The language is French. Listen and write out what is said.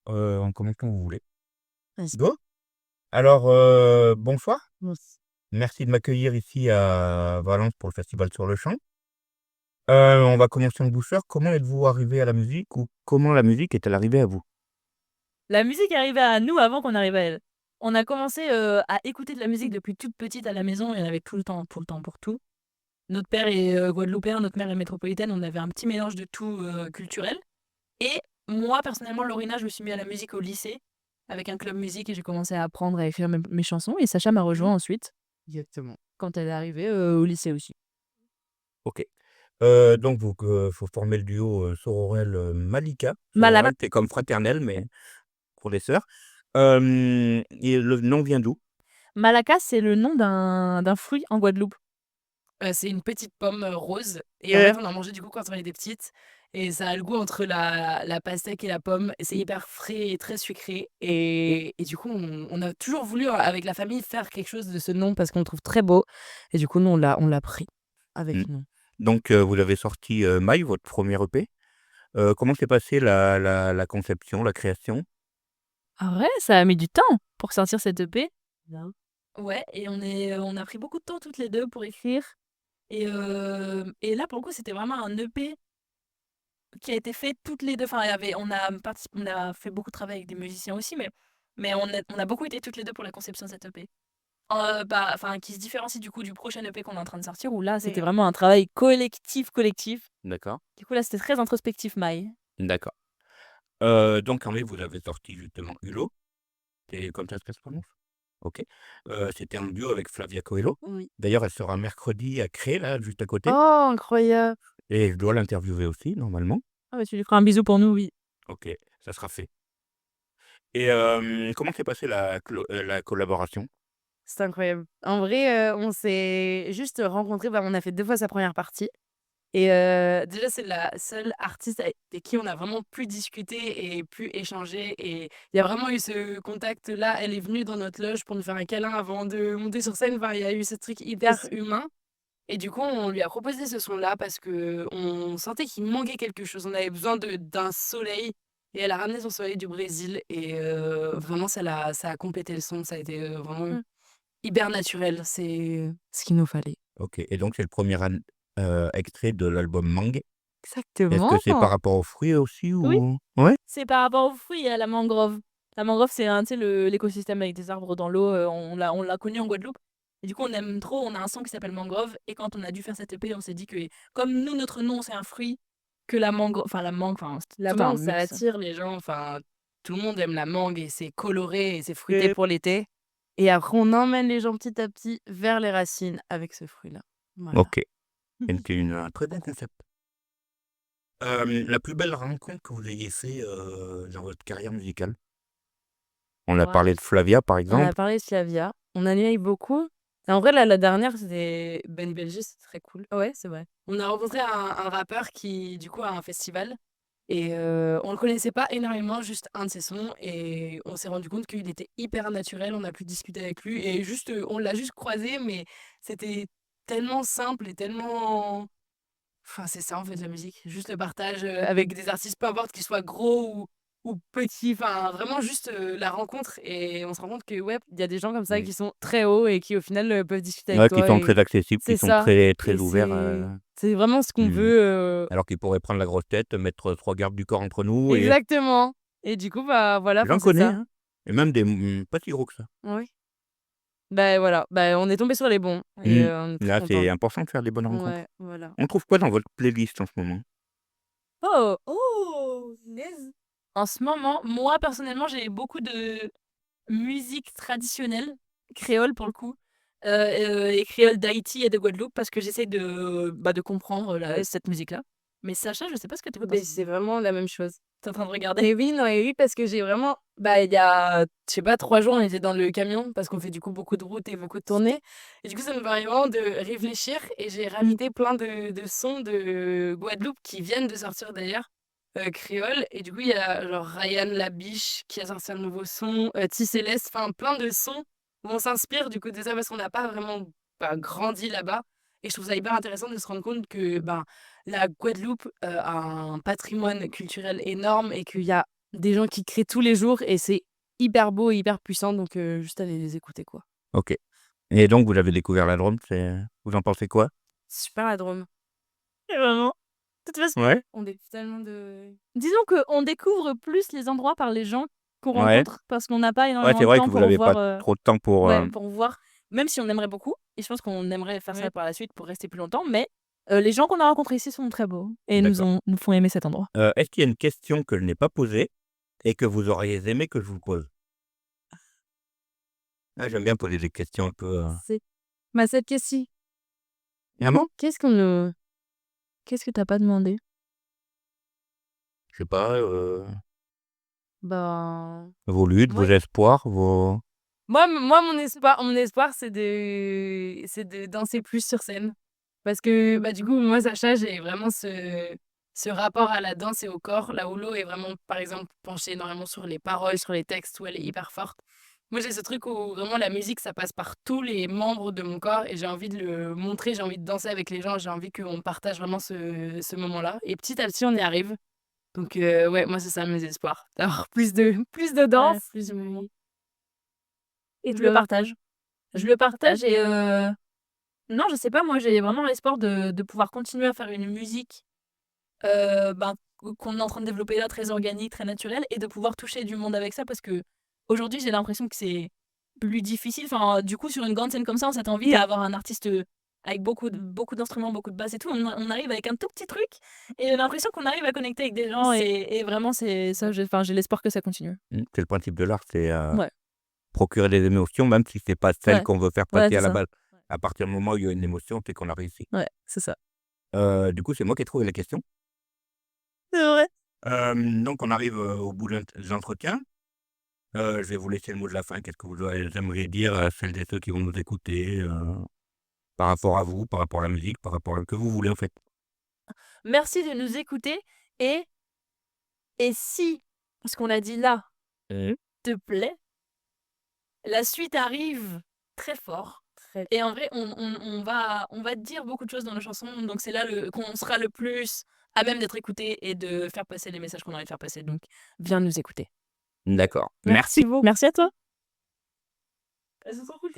On commence quand vous voulez. Vas-y. Go? Alors, bonsoir. Bon, Merci de m'accueillir ici à Valence pour le festival Sur le Champ. On va commencer en douceur. Comment êtes-vous arrivé à la musique ou comment la musique est-elle arrivée à vous? la musique est arrivée à nous avant qu'on arrive à elle. On a commencé à écouter de la musique depuis toute petite à la maison et on avait tout le temps, pour le temps, pour tout. Notre père est guadeloupéen, notre mère est métropolitaine, on avait un petit mélange de tout culturel. Et moi, personnellement, Lorina, je me suis mis à la musique au lycée avec un club musique et j'ai commencé à apprendre à écrire mes chansons. Et Sacha m'a rejoint ensuite, Exactement. quand elle est arrivée au lycée aussi. Ok. Donc, faut former le duo Sororel Malika. Malama. Sororel, c'est comme fraternel, mais pour les sœurs. Et le nom vient d'où? Malaka, c'est le nom d'un fruit en Guadeloupe. C'est une petite pomme rose. Et en fait, on en mangeait du coup quand on était petites. Et ça a le goût entre la pastèque et la pomme. Et c'est hyper frais et très sucré. Et du coup, on a toujours voulu, avec la famille, faire quelque chose de ce nom parce qu'on le trouve très beau. Et du coup, nous, on l'a pris Hmm. avec nous. Donc, vous avez sorti Maï, votre premier EP. Comment s'est passée la conception, la création? Ah ouais, ça a mis du temps pour sortir cette EP. Ouais, et on a pris beaucoup de temps toutes les deux pour écrire. Et là, pour le coup, c'était vraiment un EP qui a été fait toutes les deux. Enfin, on a fait beaucoup de travail avec des musiciens aussi, mais on a beaucoup été toutes les deux pour la conception de cette EP. Enfin, qui se différencie du coup du prochain EP qu'on est en train de sortir, où là, C'était c'est vraiment un travail collectif. D'accord. Du coup, là, c'était très introspectif, Maï. D'accord. Donc en mai, vous avez sorti justement Hulot. C'est comme ça que ça se prononce? OK. C'était un duo avec Flavia Coelho. Oui. D'ailleurs, elle sera mercredi à Cré, là, juste à côté. Oh, incroyable. Et je dois l'interviewer aussi, normalement. Ah bah, tu lui feras un bisou pour nous, oui. OK, ça sera fait. Et comment s'est passée la collaboration? C'est incroyable. En vrai, on s'est juste rencontrés, bah, on a fait 2 fois sa première partie et déjà c'est la seule artiste avec qui on a vraiment pu discuter et pu échanger. Et il y a vraiment eu ce contact là. Elle est venue dans notre loge pour nous faire un câlin avant de monter sur scène. Enfin, il y a eu ce truc hyper humain. Et du coup, on lui a proposé ce son-là parce que on sentait qu'il manquait quelque chose. On avait besoin d'un soleil. Et elle a ramené son soleil du Brésil. Et vraiment, ça a complété le son. Ça a été vraiment Mmh. hyper naturel. C'est ce qu'il nous fallait. OK, et donc c'est le premier extrait de l'album Mangue. Est-ce que Exactement. c'est par rapport aux fruits aussi Oui, ou ouais? c'est par rapport aux fruits et à la mangrove. La mangrove, c'est tu sais, l'écosystème avec des arbres dans l'eau, on l'a connu en Guadeloupe et du coup, on aime trop, on a un son qui s'appelle Mangrove et quand on a dû faire cette EP, on s'est dit que comme nous, notre nom, c'est un fruit, que la mangue, enfin, tout le monde, ça attire les gens, enfin, tout le monde aime la mangue et c'est coloré et c'est fruité pour l'été. Et après, on emmène les gens petit à petit vers les racines avec ce fruit-là. Voilà. OK, donc un très bon concept. La plus belle rencontre que vous ayez fait, dans votre carrière musicale? On a Ouais. parlé de Flavia, par On a exemple. parlé de Flavia, on en a eu beaucoup. Et en vrai, la dernière, c'était Benny Benji, c'est très cool. Ouais, c'est vrai. On a rencontré un rappeur qui, du coup, a un festival. Et on le connaissait pas énormément, juste un de ses sons. Et on s'est rendu compte qu'il était hyper naturel. On a pu discuter avec lui. Et juste, on l'a juste croisé, mais c'était tellement simple et tellement. Enfin, c'est ça en fait la musique. Juste le partage avec des artistes, peu importe qu'ils soient gros ou petits. Enfin, vraiment juste la rencontre. Et on se rend compte que, ouais, Il y a des gens comme ça Mmh. qui sont très hauts et qui, au final, peuvent discuter avec Ouais, qui toi sont et très accessibles, qui c'est sont ça. très, très Et ouverts, c'est vraiment ce qu'on mmh, veut. alors qu'ils pourraient prendre la grosse tête, mettre 3 gardes du corps entre nous et Exactement. Et du coup, bah voilà, enfin, j'en c'est connais, ça. hein, et même des pas si gros que ça. Oui. Bah voilà, bah on est tombé sur les bons et Mmh. on est très Là, contents. c'est important de faire des bonnes rencontres. Ouais, voilà. On trouve quoi dans votre playlist en ce moment? Oh! Oh! Punaise! En ce moment, moi, personnellement, j'ai beaucoup de musique traditionnelle, créole pour le coup, et créole d'Haïti et de Guadeloupe parce que j'essaie de comprendre cette musique-là. Mais Sacha, je sais pas ce que tu écoutes en Mais ce c'est moment. vraiment la même chose. Tu es en train de regarder? Mais oui, non, et oui, parce que j'ai vraiment. Bah, il y a, je sais pas, 3 jours, on était dans le camion parce qu'on fait du coup beaucoup de routes et beaucoup de tournées. Et du coup, ça me permet vraiment de réfléchir et j'ai rajouté plein de sons de Guadeloupe qui viennent de sortir d'ailleurs, créole. Et du coup, il y a genre Ryan Labiche qui a sorti un nouveau son, T Céleste, enfin plein de sons où on s'inspire du coup de ça parce qu'on n'a pas vraiment grandi là-bas. Et je trouve ça hyper intéressant de se rendre compte que ben, la Guadeloupe a un patrimoine culturel énorme et qu'il y a des gens qui créent tous les jours et c'est hyper beau et hyper puissant, donc juste aller les écouter, quoi. OK. Et donc vous avez découvert la Drôme, vous en pensez quoi? Super la Drôme. Et vraiment. De toute façon, Ouais? On découvre tellement de disons qu'on découvre plus les endroits par les gens qu'on Ouais. rencontre parce qu'on n'a pas Ouais, énormément c'est de vrai temps que vous pour avez voir. pas trop de temps pour, Ouais, pour voir. Même si on aimerait beaucoup, et je pense qu'on aimerait faire ça Ouais. par la suite pour rester plus longtemps, mais les gens qu'on a rencontrés ici sont très beaux et D'accord. nous font aimer cet endroit. Est-ce qu'il y a une question que je n'ai pas posée et que vous auriez aimé que je vous pose? Ah, j'aime bien poser des questions un peu, C'est cette question. Vraiment? Qu'est-ce qu'on nous Qu'est-ce que t'as pas demandé? Je sais pas, ben vos luttes, vos moi espoirs, vos moi mon espoir c'est de danser plus sur scène. Parce que, bah, du coup, moi, Sacha, j'ai vraiment ce rapport à la danse et au corps, là où l'eau est vraiment, par exemple, penchée énormément sur les paroles, sur les textes, où elle est hyper forte. Moi, j'ai ce truc où vraiment la musique, ça passe par tous les membres de mon corps et j'ai envie de le montrer, j'ai envie de danser avec les gens, j'ai envie qu'on partage vraiment ce moment-là. Et petit à petit, on y arrive. Donc, ouais, moi, c'est ça mes espoirs. D'avoir plus de danse. plus de moments. Et Je le partage. Je le partage et non, je sais pas, moi j'ai vraiment l'espoir de pouvoir continuer à faire une musique ben, qu'on est en train de développer là, très organique, très naturelle, et de pouvoir toucher du monde avec ça parce que aujourd'hui j'ai l'impression que c'est plus difficile. Enfin, du coup, sur une grande scène comme ça, on s'attend vite à avoir un artiste avec beaucoup d'instruments, beaucoup de basses et tout. On arrive avec un tout petit truc et j'ai l'impression qu'on arrive à connecter avec des gens et vraiment, c'est ça. J'ai l'espoir que ça continue. c'est le principe de l'art, c'est, Ouais, procurer des émotions, même si c'est pas celle ouais, qu'on veut faire ouais, passer c'est à la ça. base. À partir du moment où il y a une émotion, c'est qu'on a réussi. Ouais, c'est ça. Du coup, c'est moi qui ai trouvé la question. C'est vrai. Donc on arrive, au bout de l'entretien. Je vais vous laisser le mot de la fin. Qu'est-ce que vous aimeriez dire à celles et ceux qui vont nous écouter, par rapport à vous, par rapport à la musique, par rapport à que vous voulez, en fait? Merci de nous écouter et, si ce qu'on a dit là te plaît, la suite arrive très fort. Très Et en vrai, on va dire beaucoup de choses dans nos chansons, donc c'est là qu'on sera le plus à même d'être écouté et de faire passer les messages qu'on a envie de faire passer. Donc, viens nous écouter. D'accord. Merci. Merci à toi. Elles sont trop cool.